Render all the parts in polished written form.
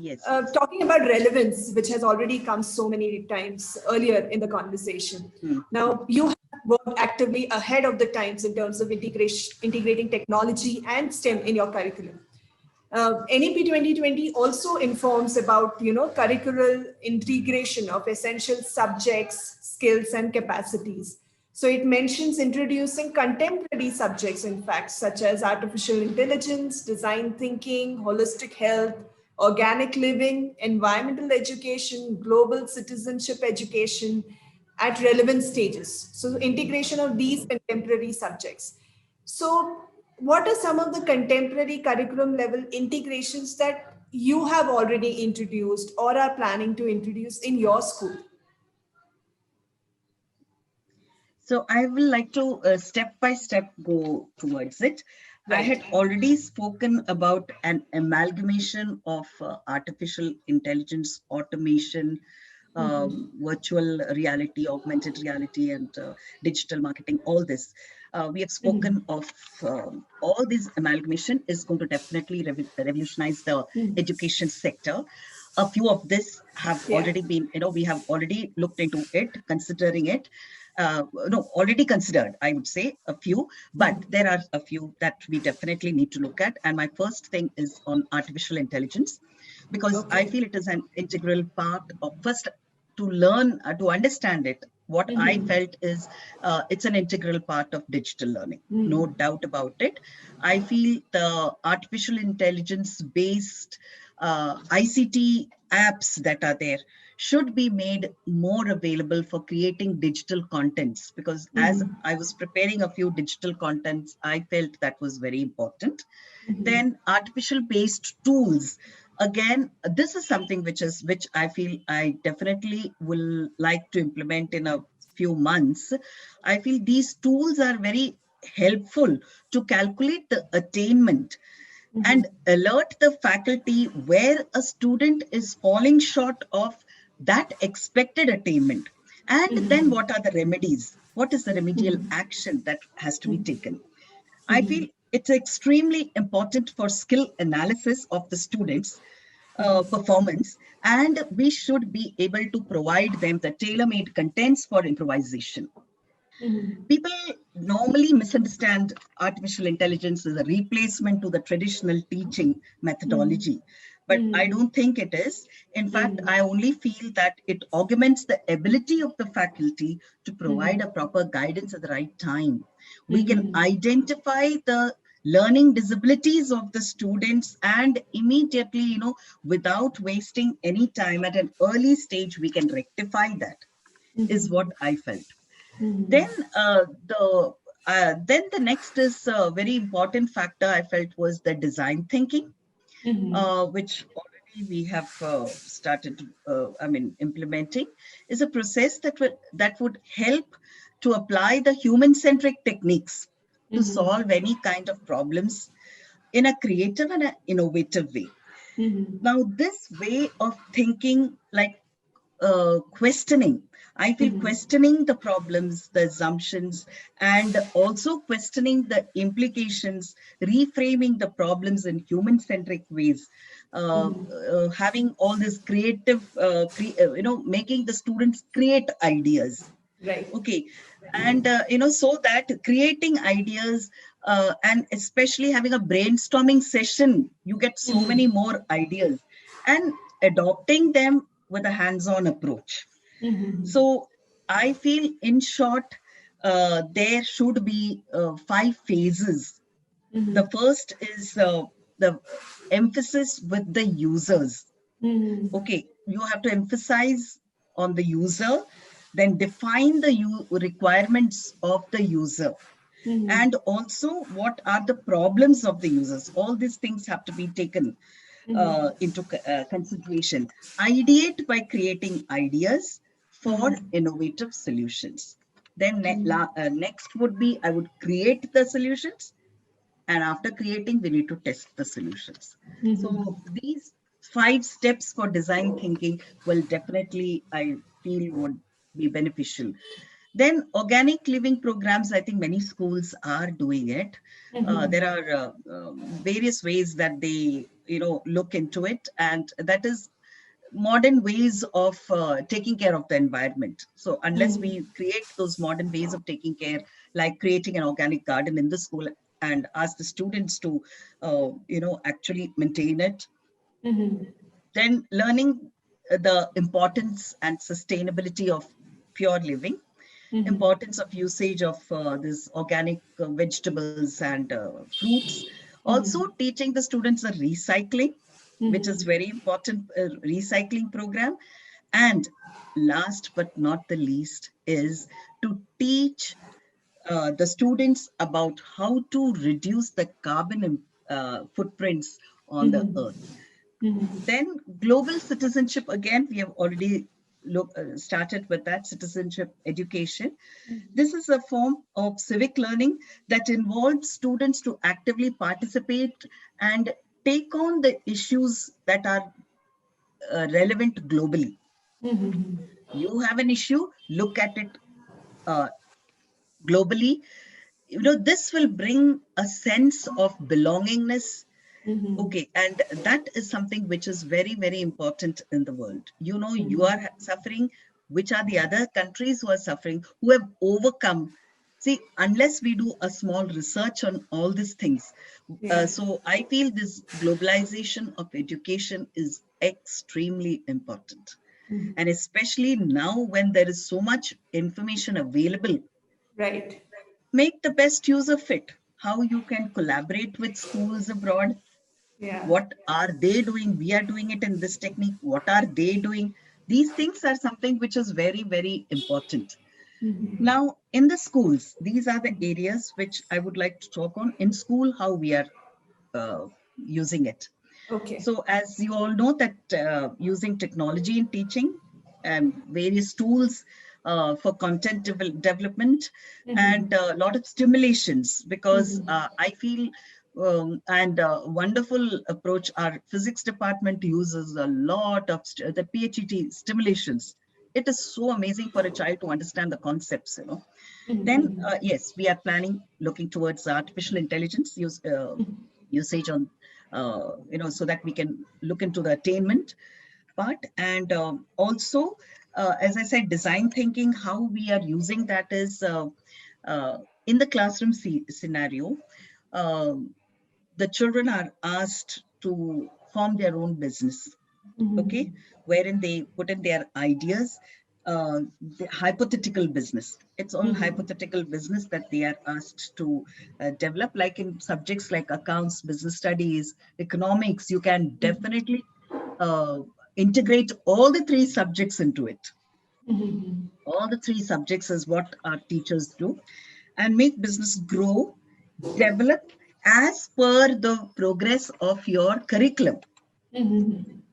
Yes. Talking about relevance, which has already come so many times earlier in the conversation. Now, you have worked actively ahead of the times in terms of integrating technology and STEM in your curriculum. NEP 2020 also informs about, curricular integration of essential subjects, skills, and capacities. So it mentions introducing contemporary subjects, in fact, such as artificial intelligence, design thinking, holistic health, organic living, environmental education, global citizenship education at relevant stages. So integration of these contemporary subjects. So what are some of the contemporary curriculum level integrations that you have already introduced or are planning to introduce in your school? So I will like to step by step go towards it. Right. I had already spoken about an amalgamation of artificial intelligence, automation, virtual reality, augmented reality, and digital marketing, all this. We have spoken of all this amalgamation is going to definitely revolutionize the education sector. A few of this have already been, we have already looked into it, considering it. Already considered, I would say a few, but there are a few that we definitely need to look at. And my first thing is on artificial intelligence, because I feel it is an integral part of first to learn, to understand it. What I felt is it's an integral part of digital learning, no doubt about it. I feel the artificial intelligence based ICT apps that are there should be made more available for creating digital contents, because as I was preparing a few digital contents, I felt that was very important. Then artificial based tools. Again, this is something which I feel I definitely will like to implement in a few months. I feel these tools are very helpful to calculate the attainment and alert the faculty where a student is falling short of that expected attainment. And then what are the remedies? What is the remedial action that has to be taken? I feel it's extremely important for skill analysis of the students' performance, and we should be able to provide them the tailor-made contents for improvisation. People normally misunderstand artificial intelligence as a replacement to the traditional teaching methodology, but I don't think it is. In fact, I only feel that it augments the ability of the faculty to provide a proper guidance at the right time. We can identify the learning disabilities of the students and immediately, without wasting any time at an early stage, we can rectify that, is what I felt. Then the next is a very important factor I felt was the design thinking, which already we have started, implementing, is a process that would help to apply the human-centric techniques to solve any kind of problems in a creative and an innovative way. Now, this way of thinking, like questioning, I feel questioning the problems, the assumptions, and also questioning the implications, reframing the problems in human-centric ways, having all this creative, making the students create ideas. Right. Okay. And, so that creating ideas and especially having a brainstorming session, you get so many more ideas and adopting them with a hands-on approach. So I feel, in short, there should be 5 phases. The first is the emphasis with the users. Okay, you have to emphasize on the user, then define the requirements of the user. And also, what are the problems of the users? All these things have to be taken into consideration. Ideate by creating ideas for innovative solutions. Then next would be, I would create the solutions. And after creating, we need to test the solutions. So these 5 steps for design thinking will definitely, I feel, would be beneficial. Then organic living programs, I think many schools are doing it. There are various ways that they, look into it, and that is modern ways of taking care of the environment. So unless we create those modern ways of taking care, like creating an organic garden in the school and ask the students to, actually maintain it, then learning the importance and sustainability of pure living, importance of usage of this organic vegetables and fruits. Also teaching the students the recycling, which is very important, recycling program. And last but not the least is to teach the students about how to reduce the carbon footprints on the earth. Then global citizenship, again, we have already started with that citizenship education. This is a form of civic learning that involves students to actively participate and take on the issues that are relevant globally. You have an issue, look at it uh, globally. This will bring a sense of belongingness. Okay, and that is something which is very, very important in the world. You are suffering, which are the other countries who are suffering, who have overcome. See, unless we do a small research on all these things. Yeah. So I feel this globalization of education is extremely important. And especially now when there is so much information available, Right. make the best use of it. How you can collaborate with schools abroad, Yeah. what are they doing, we are doing it in this technique, what are they doing, these things are something which is very, very important. Now in the schools, these are the areas which I would like to talk on. In school, how we are using it. Okay. So as you all know that using technology in teaching and various tools for content development and a lot of stimulations, because I feel and wonderful approach, our physics department uses a lot of the PhD stimulations. It is so amazing for a child to understand the concepts. Then yes, we are planning looking towards artificial intelligence usage on so that we can look into the attainment part. And also, as I said, design thinking, how we are using that is uh, in the classroom scenario. um, the children are asked to form their own business, okay, wherein they put in their ideas, the hypothetical business. It's all hypothetical business that they are asked to develop, like in subjects like accounts, business studies, economics. You can definitely uh, integrate all the three subjects into it. All the three subjects is what our teachers do, and make business grow, develop as per the progress of your curriculum.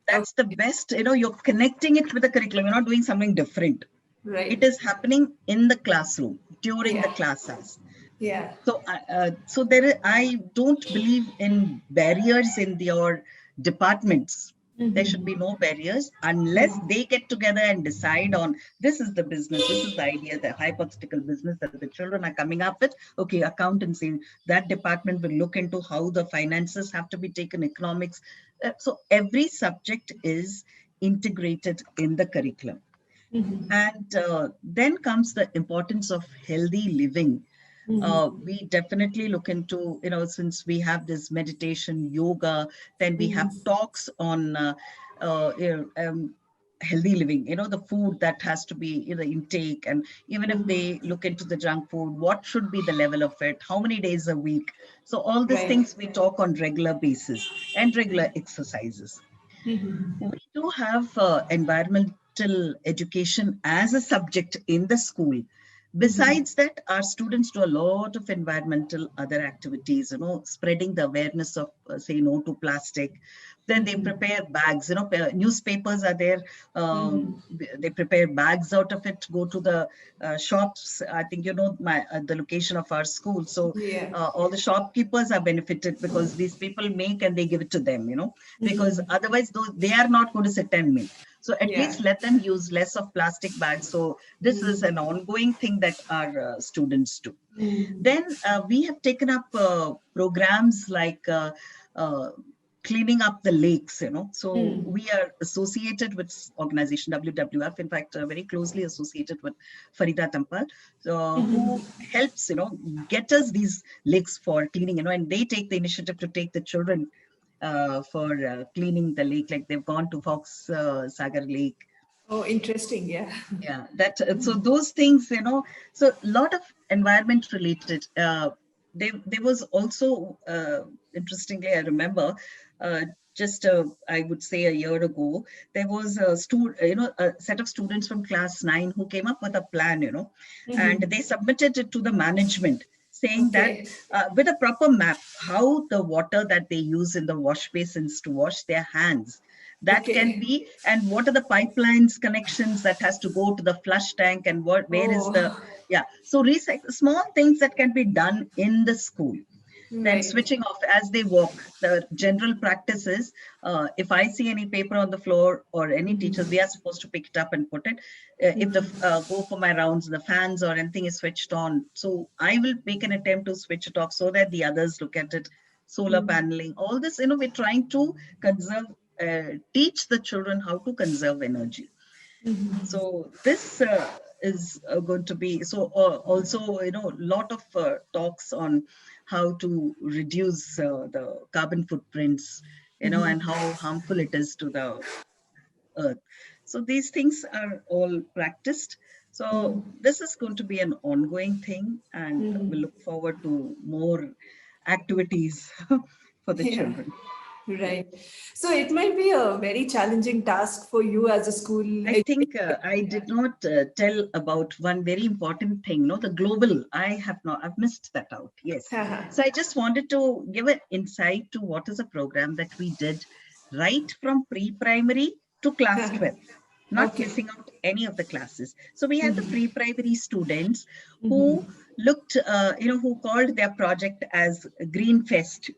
That's the Okay. best. You're connecting it with the curriculum. You're not doing something different. It Right. is happening in the classroom during the Yeah. class hours. Yeah. So I don't believe in barriers in your departments. There should be no barriers unless they get together and decide on, this is the business, this is the idea, the hypothetical business that the children are coming up with. Okay, accountancy, that department will look into how the finances have to be taken, economics. So every subject is integrated in the curriculum. And then comes the importance of healthy living. We definitely look into, since we have this meditation, yoga, then we have talks on uh, you healthy living, the food that has to be, intake. And even if they look into the junk food, what should be the level of it, how many days a week. So all these Right. things we talk on regular basis, and regular exercises. We do have environmental education as a subject in the school. Besides that, our students do a lot of environmental other activities, spreading the awareness of, say, no to plastic. Then they prepare bags, newspapers are there. They prepare bags out of it, go to the shops. I think, the location of our school. So Yeah. all the shopkeepers are benefited because these people make and they give it to them, because otherwise those, they are not going to sit and make. So at Yeah. least let them use less of plastic bags. So this is an ongoing thing that our students do. Then we have taken up programs like cleaning up the lakes, So we are associated with organization WWF, in fact, very closely associated with Farida Tampal, who helps, get us these lakes for cleaning, and they take the initiative to take the children for cleaning the lake. Like they've gone to Fox Sagar Lake. Oh, interesting. Yeah. Yeah, that so those things, so a lot of environment related. There was also interestingly, I remember uh, just I would say a year ago, there was a set of students from class 9 who came up with a plan, and they submitted it to the management, saying that Okay. with a proper map, how the water that they use in the wash basins to wash their hands, that can Okay. be, and what are the pipelines connections that has to go to the flush tank, and where is the, Oh, yeah, so recycle small things that can be done in the school. Then right. switching off as they walk, the general practice is, if I see any paper on the floor or any teachers, we are supposed to pick it up and put it. If the go for my rounds, the fans or anything is switched on, so I will make an attempt to switch it off so that the others look at it. Solar paneling, all this, we're trying to conserve, teach the children how to conserve energy. So this is going to be, so also, lot of talks on how to reduce the carbon footprints, and how harmful it is to the earth. So these things are all practiced. So this is going to be an ongoing thing, and we look forward to more activities for the Yeah. children. Right. So it might be a very challenging task for you as a school. I think I did not tell about one very important thing, no, the global. I've missed that out. Yes. So I just wanted to give an insight to what is a program that we did right from pre-primary to class 12, not Okay. missing out any of the classes. So we had the pre-primary students who looked, who called their project as Green Fest,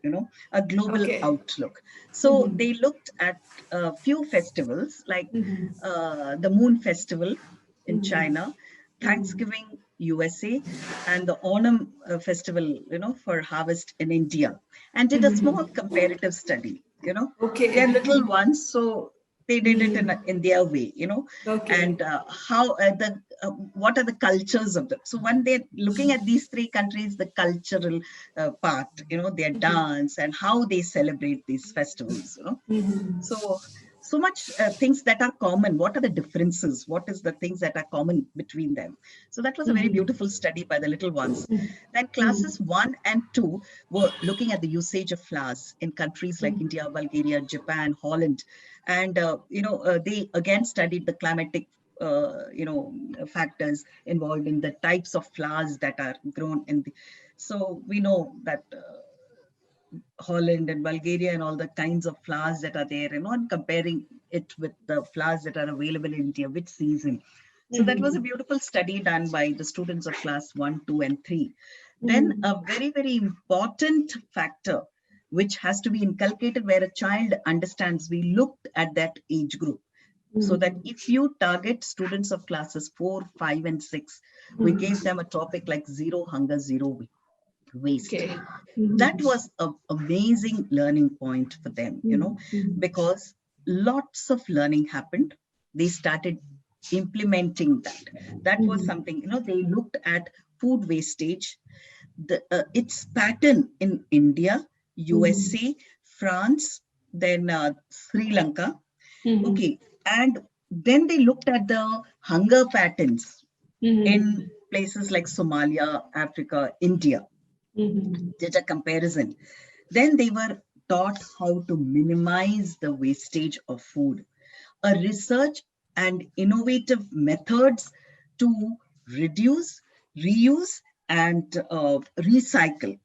a global Okay. outlook. So they looked at a few festivals like the Moon Festival in China, Thanksgiving USA, and the Onam festival, for harvest in India, and did a small comparative study. They're Okay. little ones, so they did it in their way, Okay. and how what are the cultures of them. So when they're looking at these three countries, the cultural part, their dance and how they celebrate these festivals, so much things that are common. What are the differences? What is the things that are common between them? So that was a very beautiful study by the little ones. Then classes 1 and 2 were looking at the usage of flowers in countries like India, Bulgaria, Japan, Holland, and they again studied the climatic factors involved in the types of flowers that are grown in the. So we know that Holland and Bulgaria and all the kinds of flowers that are there, and comparing it with the flowers that are available in India, which season. So that was a beautiful study done by the students of class 1, 2, and 3. Then a very, very important factor which has to be inculcated where a child understands, we looked at that age group. So that if you target students of classes 4, 5, and 6, we gave them a topic like zero hunger, zero waste. Okay. That was an amazing learning point for them, because lots of learning happened. They started implementing that. That was something, they looked at food wastage, its pattern in India, USA, France, then Sri Lanka. Okay. And then they looked at the hunger patterns in places like Somalia, Africa, India, did a comparison. Then they were taught how to minimize the wastage of food, a research and innovative methods to reduce, reuse, and recycle.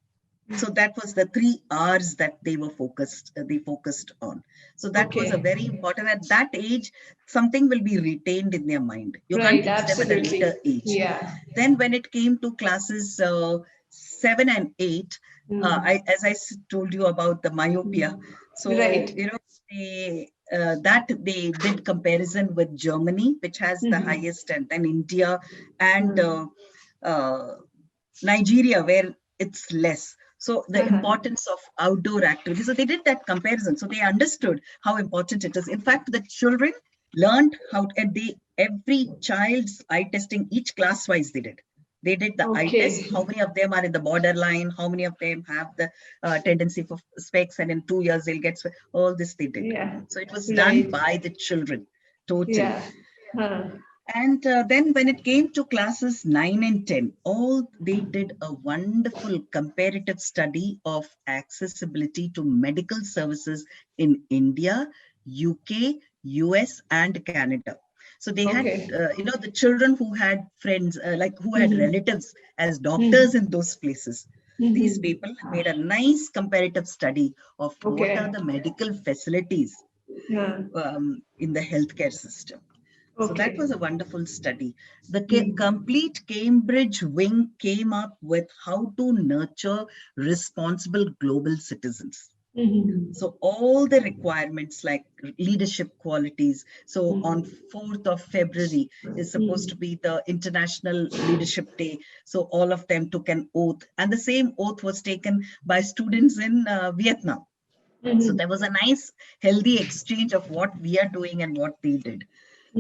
So that was the 3 R's that they focused on. So that was a Okay. very important. At that age, something will be retained in their mind. You can't Right. teach them at a Absolutely. later age. Yeah. Then when it came to classes 7 and 8, as I told you about the myopia. So, Right. that they did comparison with Germany, which has the highest, and then India and Nigeria, where it's less. So the importance of outdoor activities. So they did that comparison. So they understood how important it is. In fact, the children learned how, and every child's eye testing, each class wise they did. They did the eye test. How many of them are in the borderline? How many of them have the tendency for specs? And in 2 years they'll get specs. All this they did. Yeah. So it was done by the children totally. Yeah. And then when it came to classes 9 and 10, they did a wonderful comparative study of accessibility to medical services in India, UK, US, and Canada. So they had, the children who had friends, who had relatives as doctors in those places. These people made a nice comparative study of what are the medical facilities in the healthcare system. So that was a wonderful study. The complete Cambridge wing came up with how to nurture responsible global citizens. So all the requirements like leadership qualities. So on 4th of February is supposed to be the International Leadership Day. So all of them took an oath, and the same oath was taken by students in Vietnam. So there was a nice, healthy exchange of what we are doing and what they did.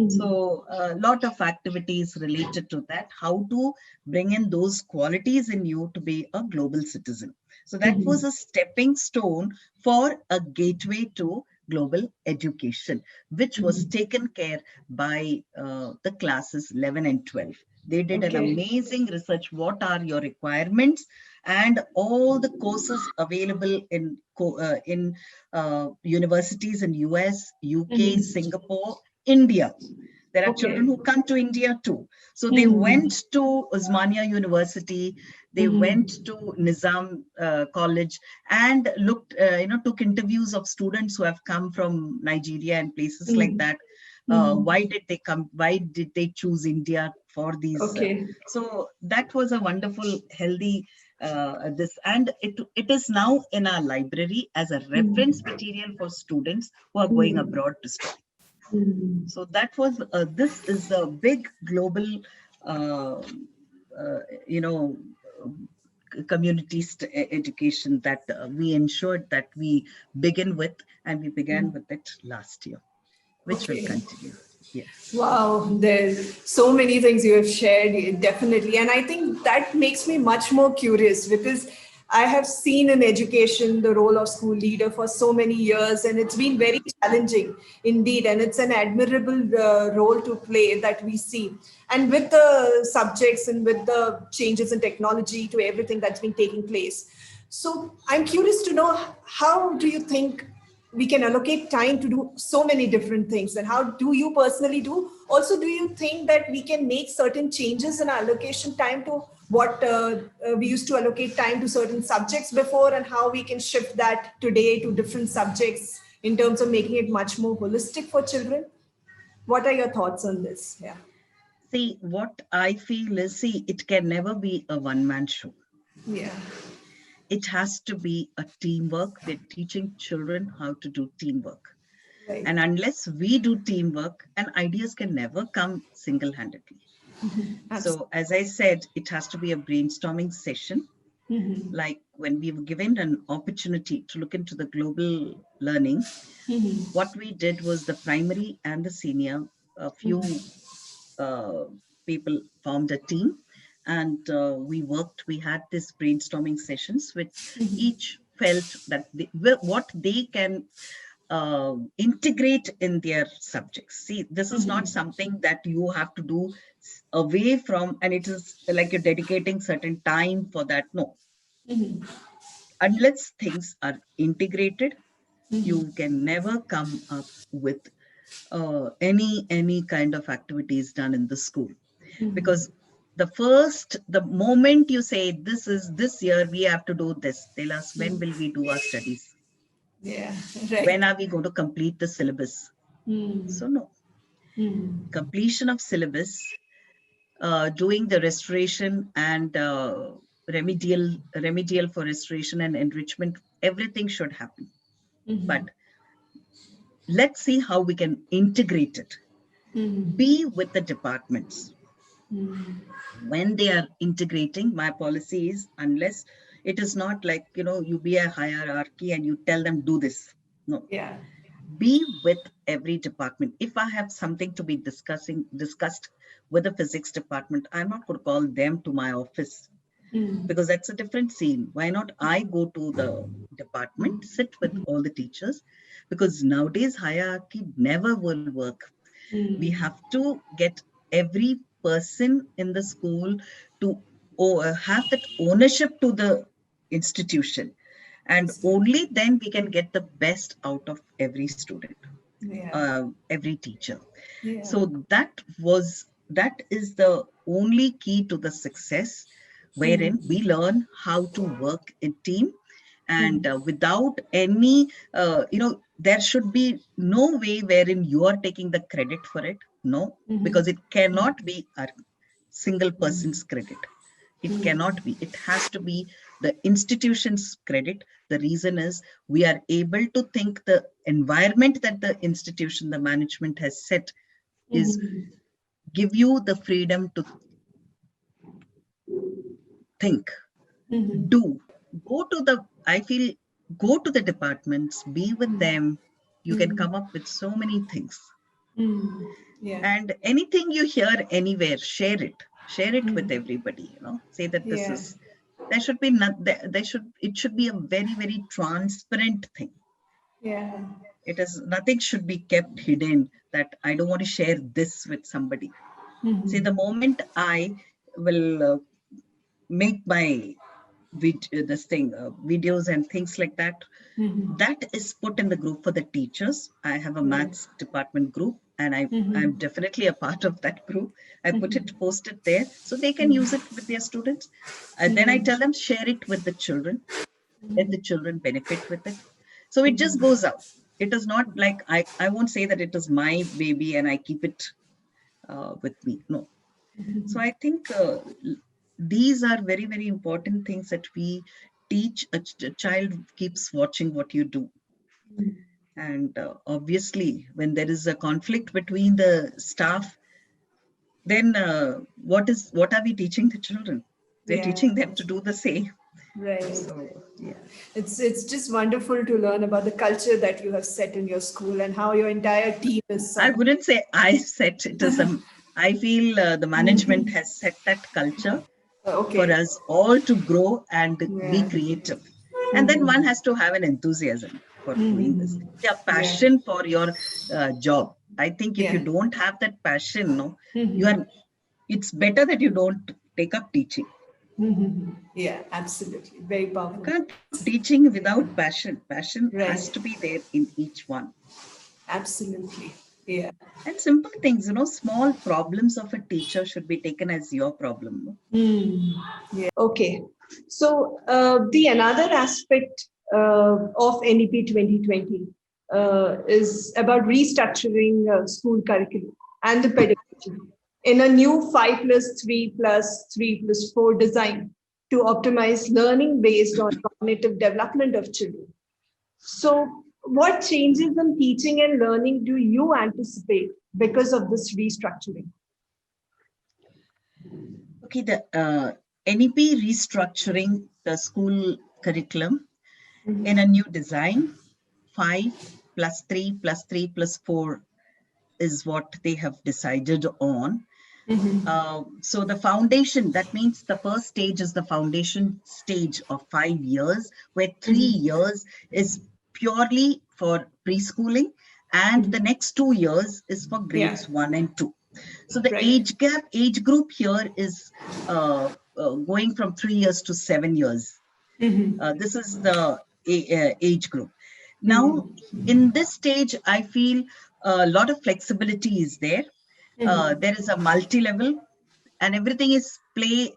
So a lot of activities related to that, how to bring in those qualities in you to be a global citizen. So that was a stepping stone for a gateway to global education, which was taken care by the classes 11 and 12. They did an amazing research. What are your requirements? And all the courses available in universities in US, UK, Singapore, India. There are children who come to India too. So they went to Osmania University, they went to Nizam College and looked, took interviews of students who have come from Nigeria and places like that. Why did they come? Why did they choose India for these? So that was a wonderful, healthy and it is now in our library as a reference material for students who are going abroad to study. So that was, this is a big global, community education that we ensured that we begin with, and we began with it last year, which will continue. Yes. Wow, there's so many things you have shared, definitely. And I think that makes me much more curious, because I have seen in education the role of school leader for so many years, and it's been very challenging indeed. And it's an admirable role to play that we see. And with the subjects and with the changes in technology to everything that's been taking place. So I'm curious to know, how do you think we can allocate time to do so many different things, and how do you personally do? Also, do you think that we can make certain changes in our allocation time to what we used to allocate time to certain subjects before, and how we can shift that today to different subjects in terms of making it much more holistic for children? What are your thoughts on this? Yeah. See, what I feel is, it can never be a one-man show. Yeah. It has to be a teamwork. We're teaching children how to do teamwork. Right. And unless we do teamwork, and ideas can never come single-handedly. So as I said, it has to be a brainstorming session. Like when we were given an opportunity to look into the global learning, what we did was the primary and the senior, a few people formed a team, and we had this brainstorming sessions, which each felt that what they can integrate in their subjects. See, this is not something that you have to do away from, and it is like you're dedicating certain time for that. No. Unless things are integrated, you can never come up with any kind of activities done in the school. Because the moment you say this year we have to do this, they'll ask, when will we do our studies? Yeah, right. When are we going to complete the syllabus? So no. Completion of syllabus, doing the restoration and remedial for restoration and enrichment, everything should happen. But let's see how we can integrate it. Be with the departments. When they are integrating, my policy is, unless it is not like, you be a hierarchy and you tell them do this. No. Yeah. Be with every department. If I have something to be discussed with the physics department, I'm not going to call them to my office, because that's a different scene. Why not I go to the department, sit with all the teachers, because nowadays hierarchy never will work. We have to get every person in the school to have that ownership to the institution, and only then we can get the best out of every student, every teacher. So that is the only key to the success, wherein we learn how to work in team, and without any, there should be no way wherein you are taking the credit for it. No, because it cannot be a single person's credit. It cannot be. It has to be the institution's credit. The reason is we are able to think the environment that the institution, the management has set is give you the freedom to think, do, go to the, I feel, go to the departments, be with them. You can come up with so many things. And anything you hear anywhere, share it with everybody, say that this is, there should be not, it should be a very, very transparent thing. It is, nothing should be kept hidden, that I don't want to share this with somebody. See, the moment I will make my videos and things like that, that is put in the group for the teachers. I have a maths department group, and I'm definitely a part of that group. I post it there so they can use it with their students. And then I tell them, share it with the children. Let the children benefit with it. So it just goes out. It is not like, I won't say that it is my baby and I keep it with me. No. So I think these are very, very important things that we teach. A child keeps watching what you do. And obviously, when there is a conflict between the staff, then what are we teaching the children? We're teaching them to do the same. Right. So, yeah. It's just wonderful to learn about the culture that you have set in your school and how your entire team is. I wouldn't say I set it as I feel the management has set that culture for us all to grow and be creative. And then one has to have an enthusiasm for doing this. Yeah, passion for your job. I think if you don't have that passion, it's better that you don't take up teaching. Yeah, absolutely. Very powerful. You can't do teaching without passion. Passion has to be there in each one. Absolutely. Yeah. And simple things, small problems of a teacher should be taken as your problem. Yeah. Okay. So the another aspect of NEP 2020 is about restructuring school curriculum and the pedagogy in a new 5+3+3+4 design to optimize learning based on cognitive development of children. So what changes in teaching and learning do you anticipate because of this restructuring? Okay, the NEP restructuring the school curriculum in a new design, 5+3+3+4 is what they have decided on. So the foundation, that means the first stage is the foundation stage of 5 years, where 3 years is purely for preschooling, and the next 2 years is for grades 1 and 2. So the age group here is going from 3 years to 7 years. This is the age group. Now, in this stage, I feel a lot of flexibility is there. There is a multi-level, and everything is play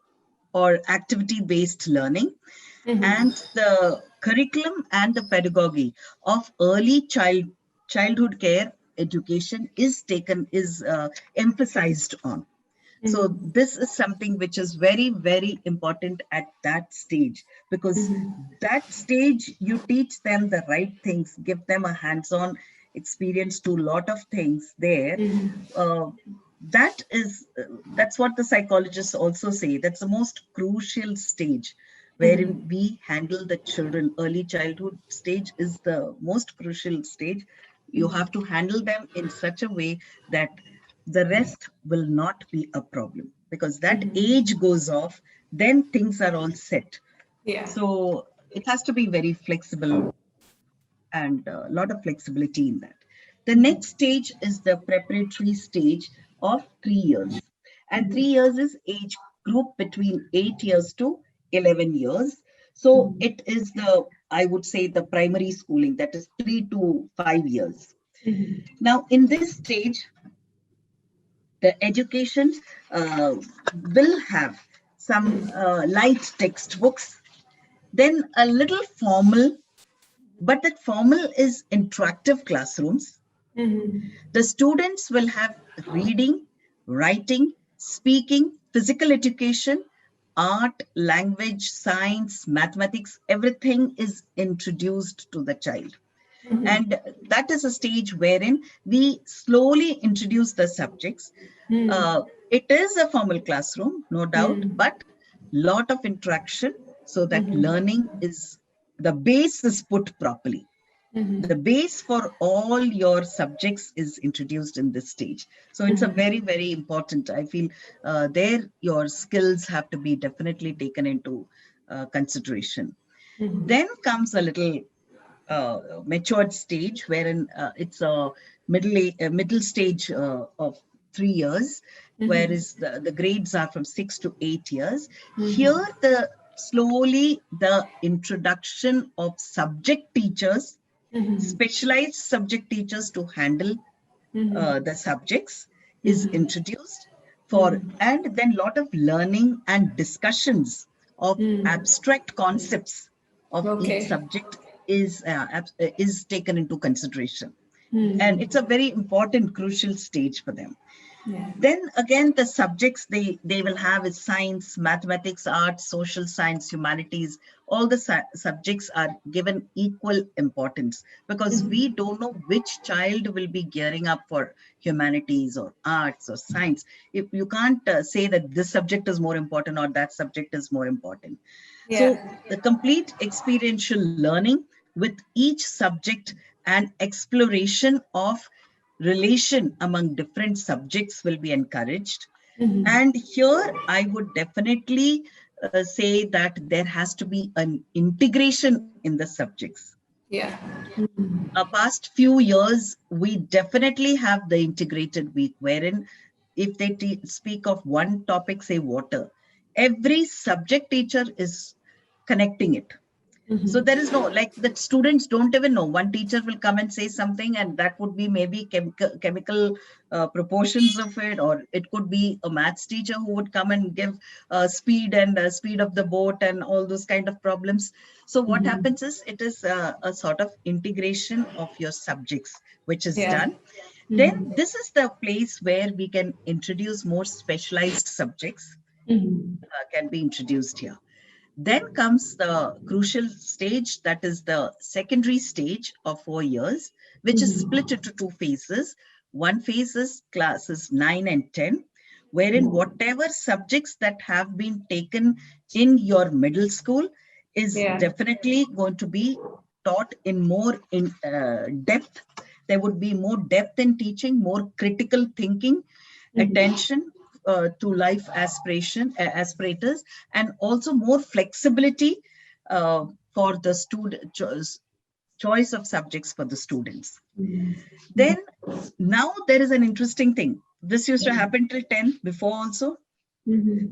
or activity-based learning. And the curriculum and the pedagogy of early childhood care education is emphasized on. So this is something which is very, very important at that stage, because that stage you teach them the right things, give them a hands-on experienced to a lot of things there. That is, that's what the psychologists also say. That's the most crucial stage wherein we handle the children. Early childhood stage is the most crucial stage. You have to handle them in such a way that the rest will not be a problem, because that age goes off, then things are all set. Yeah. So it has to be very flexible, and a lot of flexibility in that. The next stage is the preparatory stage of 3 years. And 3 years is age group between 8 years to 11 years. So it is the, I would say, the primary schooling, that is 3 to 5 years. Now, in this stage, the education will have some light textbooks, then a little formal, but that formal is interactive classrooms. The students will have reading, writing, speaking, physical education, art, language, science, mathematics, everything is introduced to the child. And that is a stage wherein we slowly introduce the subjects. It is a formal classroom, no doubt, but lot of interaction so that learning is, the base is put properly. The base for all your subjects is introduced in this stage. So it's a very, very important, I feel, there your skills have to be definitely taken into consideration. Then comes a little matured stage, wherein it's a middle stage of 3 years, whereas the grades are from 6 to 8 years. Here, the slowly the introduction of subject teachers, specialized subject teachers to handle the subjects is introduced for, and then lot of learning and discussions of abstract concepts of each Okay. subject is taken into consideration. And it's a very important, crucial stage for them. Yeah. Then again, the subjects they will have is science, mathematics, arts, social science, humanities. All the subjects are given equal importance, because we don't know which child will be gearing up for humanities or arts or science. If you can't say that this subject is more important or that subject is more important. Yeah. So the complete experiential learning with each subject and exploration of relation among different subjects will be encouraged. And here I would definitely say that there has to be an integration in the subjects. Yeah. Past few years, we definitely have the integrated week, wherein if they speak of one topic, say water, every subject teacher is connecting it. So there is no, like, the students don't even know. One teacher will come and say something, and that would be maybe chemical proportions of it, or it could be a maths teacher who would come and give speed and speed of the boat and all those kind of problems. So what happens is, it is a sort of integration of your subjects, which is Yeah. done. Then this is the place where we can introduce more specialized subjects, can be introduced here. Then comes the crucial stage, that is the secondary stage of 4 years, which is split into two phases. One phase is classes 9 and 10, wherein whatever subjects that have been taken in your middle school is Yeah. definitely going to be taught in more in depth. There would be more depth in teaching, more critical thinking, attention to life aspirators, and also more flexibility for the student choice of subjects for the students. Then now there is an interesting thing. This used to happen till 10 before also.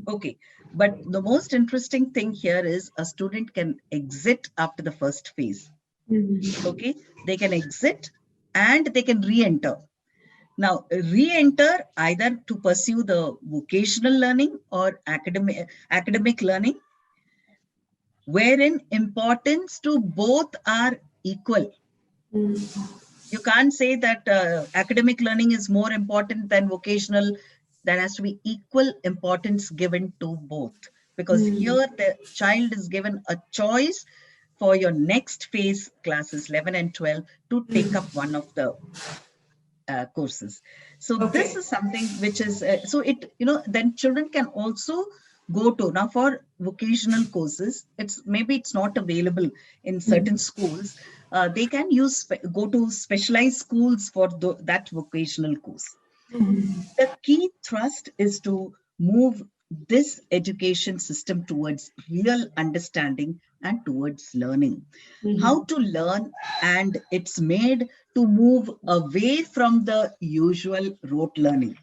Okay, but the most interesting thing here is a student can exit after the first phase. Okay, they can exit and they can re-enter. Now, re-enter either to pursue the vocational learning or academic learning, wherein importance to both are equal. You can't say that academic learning is more important than vocational. There has to be equal importance given to both, because here the child is given a choice for your next phase, classes 11 and 12, to take up one of the courses. So this is something which is, so it, then children can also go to, now for vocational courses, maybe it's not available in certain schools. They can go to specialized schools for that vocational course. The key thrust is to move this education system towards real understanding and towards learning. How to learn, and it's made to move away from the usual rote learning.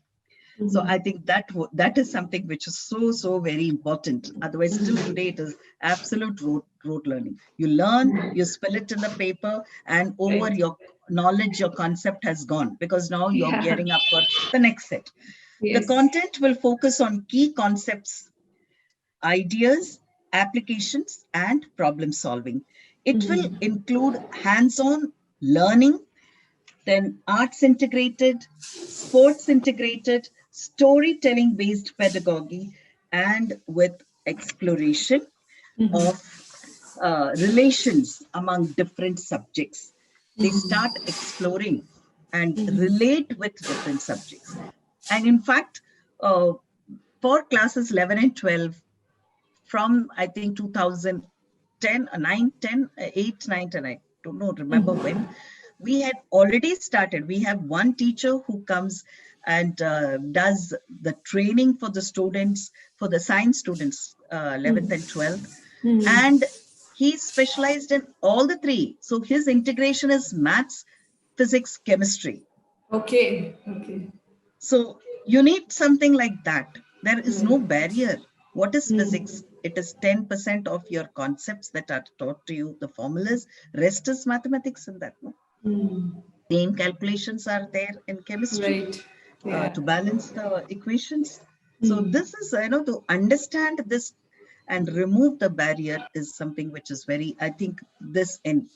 So I think that is something which is so very important. Otherwise, still today it is absolute rote learning. You learn, you spell it in the paper, and over your knowledge, your concept has gone, because now you're gearing up for the next set. The content will focus on key concepts, ideas, applications, and problem solving. It will include hands-on learning, then arts integrated, sports integrated, storytelling based pedagogy, and with exploration of relations among different subjects. They start exploring and relate with different subjects. And in fact, for classes 11 and 12, from I think 2010, 9, 10, 8, 9, 10, I don't know, remember when, we had already started. We have one teacher who comes and does the training for the students, for the science students, 11th and 12th. And he's specialized in all the three. So his integration is maths, physics, chemistry. Okay. So you need something like that. There is no barrier. What is physics? It is 10% of your concepts that are taught to you, the formulas. Rest is mathematics in that. No? Same calculations are there in chemistry to balance the equations. So this is, to understand this and remove the barrier is something which is very, I think this in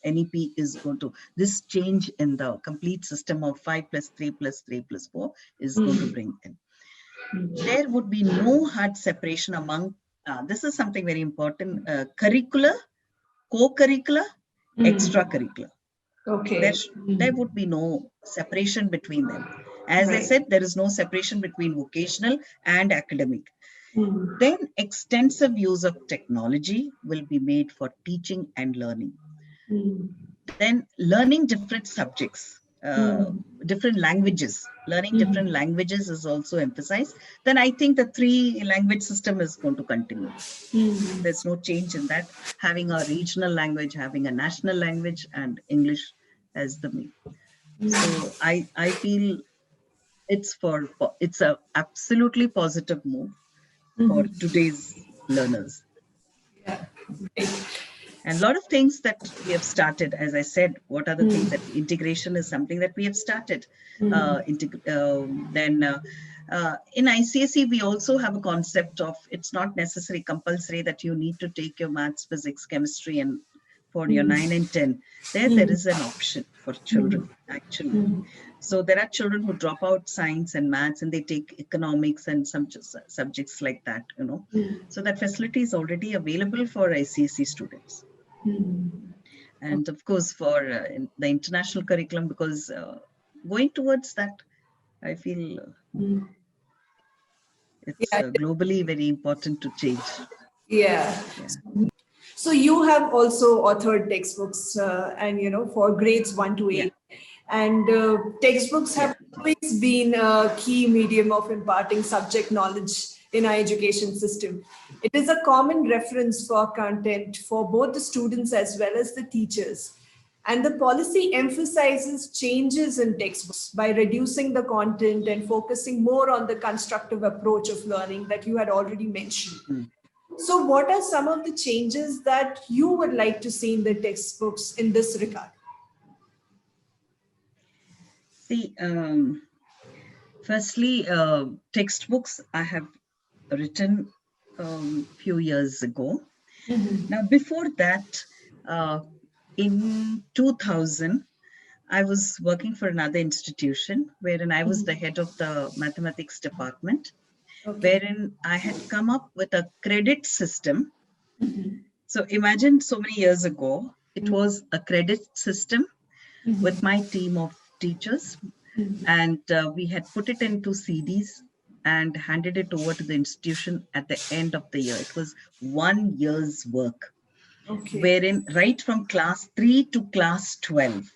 NEP is going to, this change in the complete system of 5 plus 3 plus 3 plus 4 is going to bring in. There would be no hard separation among, this is something very important, curricular, co-curricular, extracurricular. Okay. There would be no separation between them. As I said, there is no separation between vocational and academic. Then extensive use of technology will be made for teaching and learning. Then learning different subjects, different languages. Learning different languages is also emphasized. Then I think the 3-language system is going to continue. There's no change in that. Having a regional language, having a national language, and English as the main. So I feel it's a absolutely positive move for today's learners. And a lot of things that we have started, as I said, what are the things that integration is something that we have started. Then in ICSE, we also have a concept of, it's not necessarily compulsory that you need to take your maths, physics, chemistry, and for your 9 and 10, there is an option for children, actually. So there are children who drop out science and maths and they take economics and some subjects like that, So that facility is already available for ICSE students. And of course, for the international curriculum, because going towards that, I feel it's globally very important to change. So you have also authored textbooks and for grades 1 to 8. And textbooks have always been a key medium of imparting subject knowledge in our education system. It is a common reference for content for both the students as well as the teachers. And the policy emphasizes changes in textbooks by reducing the content and focusing more on the constructive approach of learning that you had already mentioned. So what are some of the changes that you would like to see in the textbooks in this regard? See, firstly, textbooks I have written a few years ago. Now, before that, in 2000, I was working for another institution wherein I was the head of the mathematics department, wherein I had come up with a credit system So imagine so many years ago, it was a credit system with my team of teachers, and we had put it into CDs and handed it over to the institution at the end of the year. It was 1 year's work, Okay. wherein right from class 3 to class 12,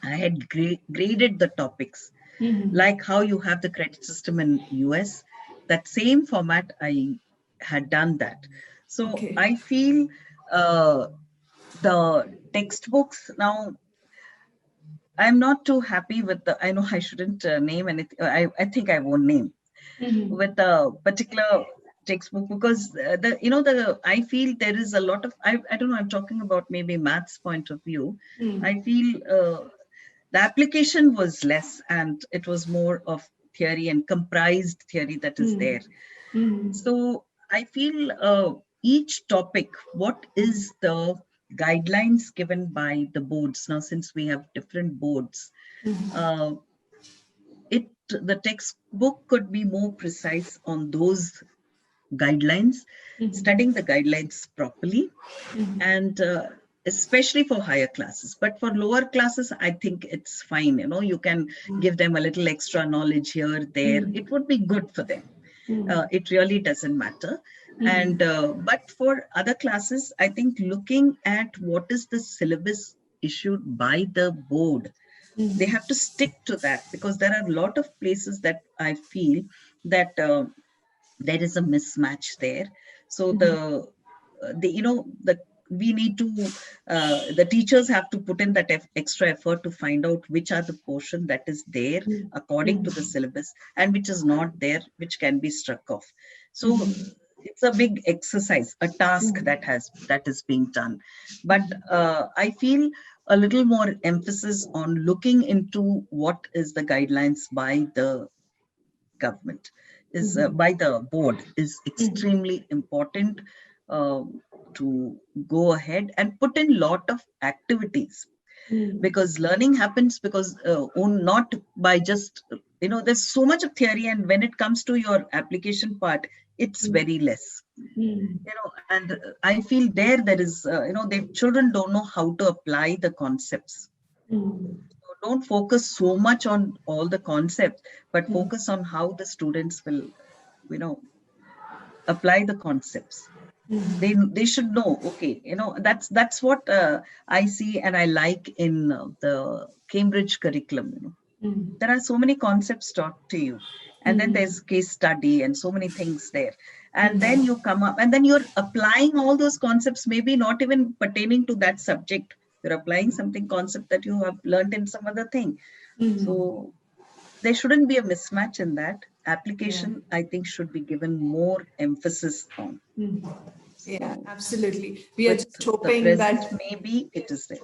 I had graded the topics, like how you have the credit system in US. That same format, I had done that. So Okay. I feel uh, the textbooks now, I'm not too happy with the, I know I shouldn't name anything. I think I won't name with a particular textbook, because I feel there is a lot of, I don't know, I'm talking about maybe maths point of view. I feel the application was less and it was more of theory and comprised theory that is there. So I feel each topic, what is the guidelines given by the boards? Now, since we have different boards, uh, the textbook could be more precise on those guidelines, studying the guidelines properly, and especially for higher classes. But for lower classes, I think it's fine. You can give them a little extra knowledge here, there. It would be good for them. It really doesn't matter. And but for other classes, I think looking at what is the syllabus issued by the board, they have to stick to that, because there are a lot of places that I feel that there is a mismatch there. So the we need to the teachers have to put in that extra effort to find out which are the portion that is there according to the syllabus and which is not there, which can be struck off. So it's a big exercise, a task that is being done. But I feel a little more emphasis on looking into what is the guidelines by the government, is by the board, is extremely important uh, to go ahead and put in lot of activities, because learning happens because not by just there's so much of theory, and when it comes to your application part, it's very less. And I feel there is the children don't know how to apply the concepts. Don't focus so much on all the concepts, but focus on how the students will you know apply the concepts. They should know, okay, that's what I see and I like in the Cambridge curriculum. There are so many concepts taught to you, and then there's case study and so many things there, and then you come up and then you're applying all those concepts, maybe not even pertaining to that subject. You're applying something concept that you have learned in some other thing. So there shouldn't be a mismatch in that. Yeah. Application, I think, should be given more emphasis on. Yeah, So absolutely. We are with just the hoping present, that, maybe it is there.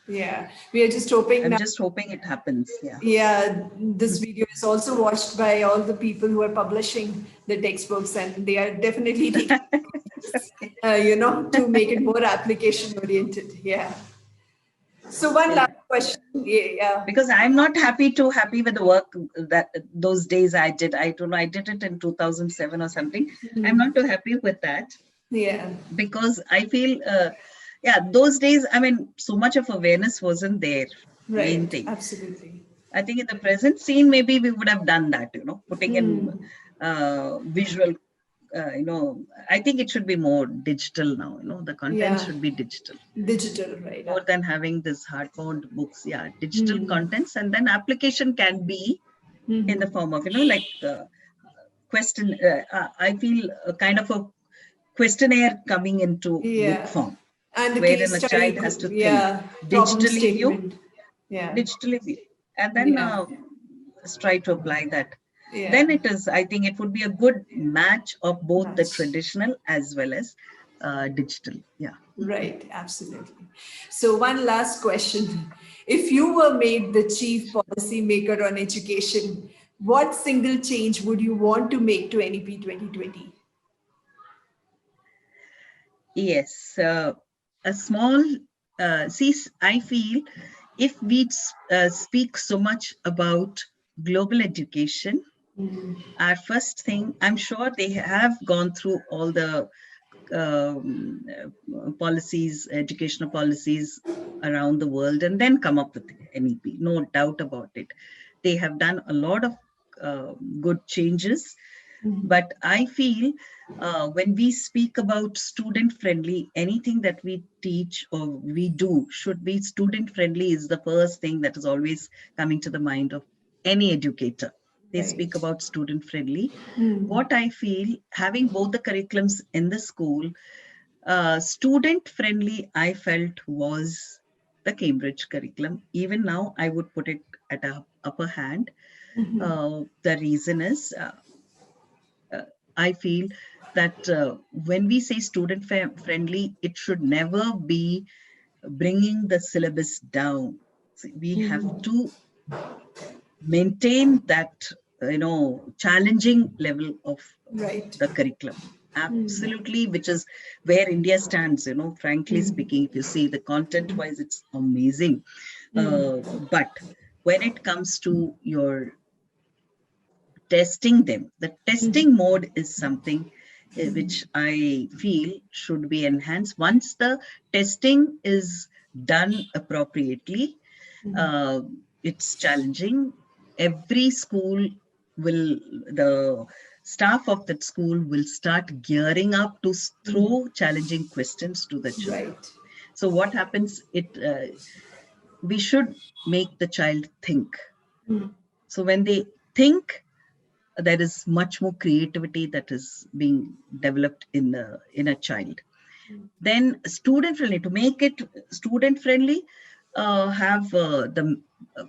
yeah, we are just hoping I'm now. just hoping it happens. Yeah. Yeah, this video is also watched by all the people who are publishing the textbooks, and they are definitely taking, to make it more application oriented. Yeah. So one Yeah. last question. Yeah. Because I'm not happy with the work that those days I did. I don't know, I did it in 2007 or something. I'm not too happy with that, Yeah. because I feel, yeah, those days, I mean, so much of awareness wasn't there. Main Right. thing. Absolutely. I think in the present scene, maybe we would have done that, putting in visual, I think it should be more digital now, the content Yeah. should be digital. Digital, right? More than having this hardbound books, yeah, digital contents, and then application can be in the form of, like question, I feel a kind of a questionnaire coming into book Yeah. form, And the wherein case a study, child has to think, yeah, problem digitally view, statement. Yeah. digitally view, and then Yeah. let's try to apply that. Yeah. Then it is, I think it would be a good match of both the Match. traditional as well as digital. Yeah. Right, absolutely. So, one last question. If you were made the chief policy maker on education, what single change would you want to make to NEP 2020? Yes, a small, see, I feel if we speak so much about global education, our first thing, I'm sure they have gone through all the policies, educational policies around the world, and then come up with NEP. No doubt about it. They have done a lot of good changes. But I feel when we speak about student friendly, anything that we teach or we do should be student friendly is the first thing that is always coming to the mind of any educator. They speak Right. about student friendly. What I feel, having both the curriculums in the school, student friendly, I felt was the Cambridge curriculum. Even now, I would put it at a upper hand. The reason is, I feel that when we say student friendly, it should never be bringing the syllabus down. See, we have to maintain that, challenging level of Right. the curriculum. Absolutely, which is where India stands, frankly speaking. If you see the content wise, it's amazing. But when it comes to your testing them, the testing mode is something which I feel should be enhanced. Once the testing is done appropriately, uh, it's challenging. Every school will, the staff of that school will start gearing up to throw challenging questions to the children. Right. So what happens, we should make the child think. So when they think, there is much more creativity that is being developed in a child. Then student friendly, to make it student friendly, have the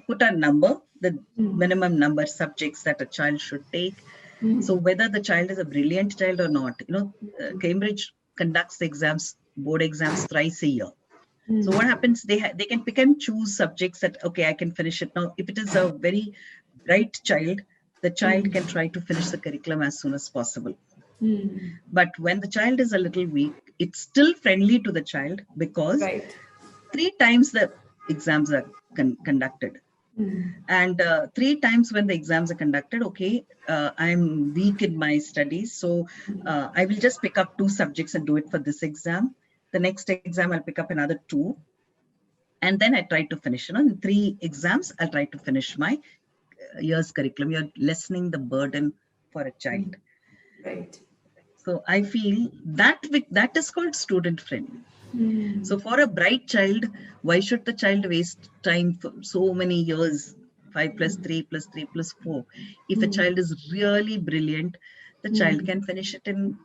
put a number, the minimum number subjects that a child should take. So whether the child is a brilliant child or not, Cambridge conducts the exams, board exams, thrice a year. So what happens, they can pick and choose subjects that, okay, I can finish it now. If it is a very bright child, the child can try to finish the curriculum as soon as possible. But when the child is a little weak, it's still friendly to the child, because Right. 3 times the exams are conducted. And 3 times when the exams are conducted, okay, I'm weak in my studies, so I will just pick up 2 subjects and do it for this exam. The next exam, I'll pick up another 2. And then I try to finish, in 3 exams, I'll try to finish my year's curriculum. You're lessening the burden for a child. Right. So I feel that is called student friendly. So for a bright child, why should the child waste time for so many years, 5 + 3 + 3 + 4? If a child is really brilliant, the child can finish it in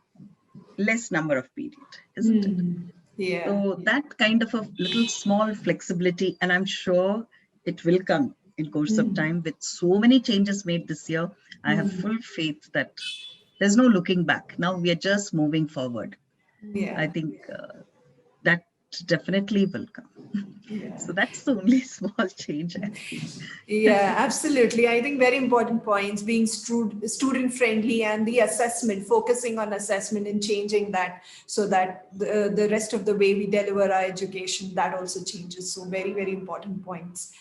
less number of period, isn't it? Yeah. So that kind of a little small flexibility, and I'm sure it will come in course of time with so many changes made this year. I have full faith that there's no looking back. Now we are just moving forward. I Yeah. think that definitely will come. Yeah. So that's the only small change I feel. Yeah, absolutely. I think very important points, being student friendly, and the assessment, focusing on assessment and changing that, so that the rest of the way we deliver our education, that also changes. So very, very important points.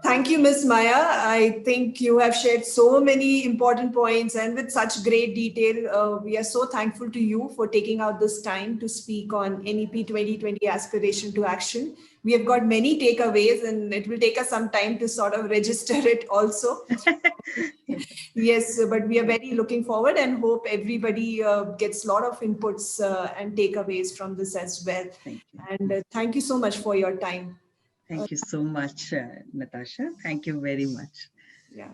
Thank you, Ms. Maya. I think you have shared so many important points and with such great detail. We are so thankful to you for taking out this time to speak on NEP 2020 Aspiration to Action. We have got many takeaways, and it will take us some time to sort of register it also. Yes, but we are very looking forward and hope everybody gets a lot of inputs and takeaways from this as well. Thank you. And thank you so much for your time. Thank you so much, Natasha. Thank you very much. Yeah.